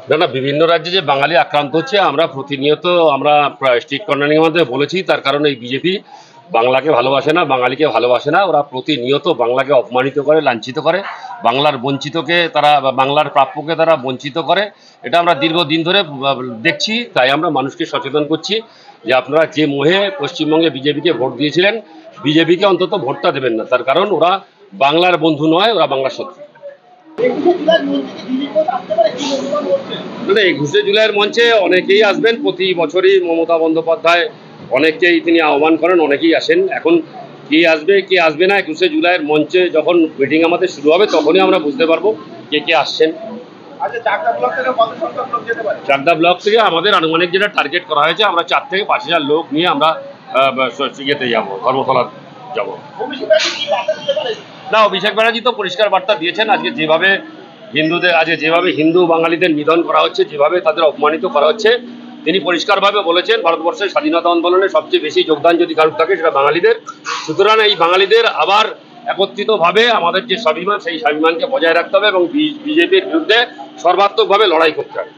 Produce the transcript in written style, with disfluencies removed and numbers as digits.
না না, বিভিন্ন রাজ্যে যে বাঙালি আক্রান্ত হচ্ছে আমরা প্রতিনিয়ত আমরা স্ট্রিট কর্নারিং এর মধ্যে বলেছি। তার কারণ এই বিজেপি বাংলাকে ভালোবাসে না, বাঙালিকে ভালোবাসে না। ওরা প্রতিনিয়ত বাংলাকে অপমানিত করে, লাঞ্ছিত করে, বাংলার বঞ্চিতকে তারা বাংলার প্রাপ্যকে তারা বঞ্চিত করে। এটা আমরা দীর্ঘদিন ধরে দেখছি। তাই আমরা মানুষকে সচেতন করছি যে আপনারা যে মোহে পশ্চিমবঙ্গে বিজেপিকে ভোট দিয়েছিলেন, বিজেপিকে অন্তত ভোটটা দেবেন না। তার কারণ ওরা বাংলার বন্ধু নয়, ওরা বাংলার শত্রু। এই 21শে জুলাইয়ের মঞ্চে অনেকেই আসবেন। প্রতি বছরই মমতা বন্দ্যোপাধ্যায় অনেককেই তিনি আহ্বান করেন, অনেকেই আসেন। এখন কে আসবে কে আসবে না, 21শে জুলাইয়ের মঞ্চে যখন মিটিং আমাদের শুরু হবে তখনই আমরা বুঝতে পারবো কে কে আসছেন। চাকদা ব্লক থেকে আমাদের আনুমানিক যেটা টার্গেট করা হয়েছে, আমরা 4 থেকে 5,000 লোক নিয়ে আমরা ইয়েতে যাবো, ধর্মতলা যাবো। না, অভিষেক ব্যানার্জি তো পরিষ্কার বার্তা দিয়েছেন। আজকে যেভাবে হিন্দু বাঙালিদের নিধন করা হচ্ছে, যেভাবে তাদের অপমানিত করা হচ্ছে, তিনি পরিষ্কারভাবে বলেছেন ভারতবর্ষের স্বাধীনতা আন্দোলনে সবচেয়ে বেশি যোগদান যদি কারোর থাকে সেটা বাঙালিদের। সুতরাং এই বাঙালিদের আবার একত্রিতভাবে আমাদের যে স্বাভিমান, সেই স্বাভিমানকে বজায় রাখতে হবে এবং বিজেপির বিরুদ্ধে সর্বাত্মকভাবে লড়াই করতে হবে।